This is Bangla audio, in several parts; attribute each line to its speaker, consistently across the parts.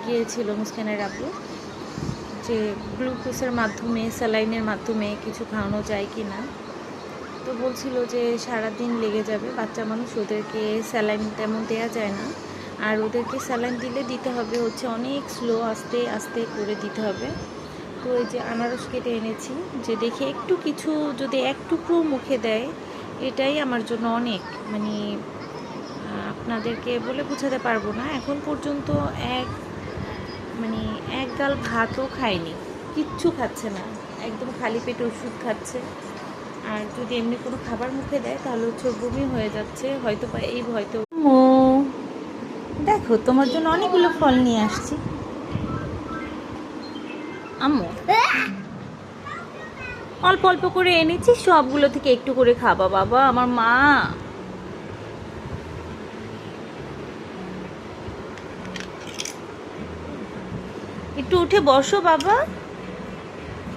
Speaker 1: গিয়েছিল মুস্কানের আপু, যে গ্লুকোজের মাধ্যমে স্যালাইনের মাধ্যমে কিছু খাওয়ানো যায় কি না। তো বলছিল যে সারাদিন লেগে যাবে, বাচ্চা মানুষ, ওদেরকে স্যালাইন তেমন দেওয়া যায় না, আর ওদেরকে স্যালাইন দিতে হবে হচ্ছে অনেক স্লো, আস্তে আস্তে করে দিতে হবে। তো এই যে আনারস কেটে এনেছি, যে দেখে একটু কিছু যদি এক টুকরো মুখে দেয় এটাই আমার জন্য অনেক, মানে আপনাদেরকে বলে বোঝাতে পারবো না। এখন পর্যন্ত এক গাল ভাতও খায়নি, কিচ্ছু খাচ্ছে না, একদম খালি পেটে ওষুধ খাচ্ছে। আর যদি এমনি কোনো খাবার মুখে দেয় তাহলে হচ্ছে বমি হয়ে যাচ্ছে, হয়তো বা এই হয়তো। ও দেখো, তোমার জন্য অনেকগুলো ফল নিয়ে আসছি আম্মু, অল্প অল্প করে এনেছি, সবগুলো থেকে একটু করে খাবা বাবা আমার মা। একটু উঠে বসো বাবা।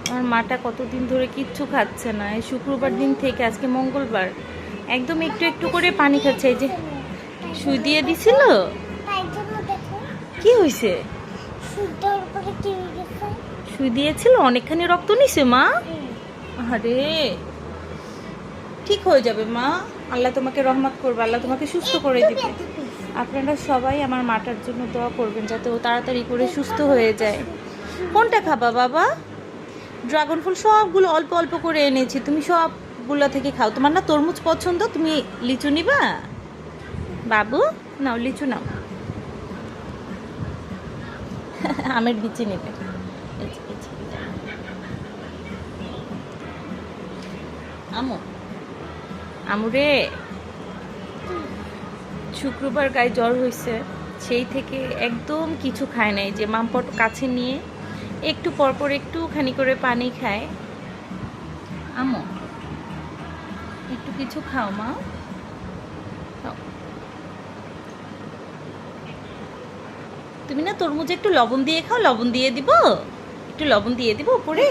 Speaker 1: আমার মাটা কতদিন ধরে কিচ্ছু খাচ্ছে না, এই শুক্রবার দিন থেকে, আজকে মঙ্গলবার, একদম একটু একটু করে পানি খাচ্ছে। এই যে সুই দিয়ে দিছিল, কি হয়েছে? সুই দিয়েছিল, অনেকখানি রক্ত নিছে মা। আরে ঠিক হয়ে যাবে মা, আল্লাহ তোমাকে রহমত করবে, আল্লাহ তোমাকে সুস্থ করে দিবে। আপনারা সবাই আমার মাটার জন্য দোয়া করবেন যাতে ও তাড়াতাড়ি করে সুস্থ হয়ে যায়। কোনটা খাবা বাবা? ড্রাগন ফল সবগুলো অল্প অল্প করে এনেছি, তুমি সবগুলো থেকে খাও। তোমার না তরমুজ পছন্দ, তুমি লিচু নিবা? বাবু নাও, লিচু নাও। আমের বিচি নেবে। আমু, আমুরে, শুক্রবার গায়ে জ্বর হয়েছে, সেই থেকে একদম কিছু খায় নাই, যে মামপট কাছে নিয়ে একটু পরপর একটুখানি করে পানি খায়। আমু একটু কিছু খাও মা, খাও। তুমি না তরমুজে একটু লবণ দিয়ে খাও, লবণ দিয়ে দিব, একটু লবণ দিয়ে দিব উপরে।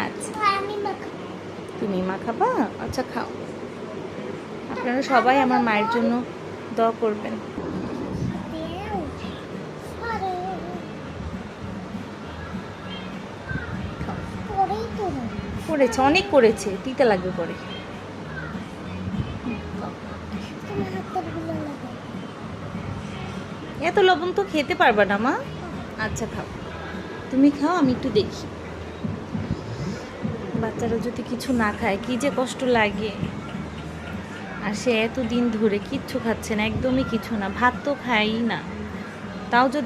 Speaker 1: আচ্ছা তুমি মা খাবা? আচ্ছা খাও। আপনারা সবাই আমার মায়ের জন্য দোয়া করবেন। করেছে, অনেক করেছে, তিতে লাগবে পরে। এত লবণ তো খেতে পারবা না মা। আচ্ছা খাও, তুমি খাও, আমি একটু দেখি। বাচ্চারা যদি কিছু না খায় কি যে কষ্ট লাগে। আর সে এতদিন ধরে কিচ্ছু খাচ্ছে না, একদমই কিছু না, ভাত তো খায়ই না, তাও যদি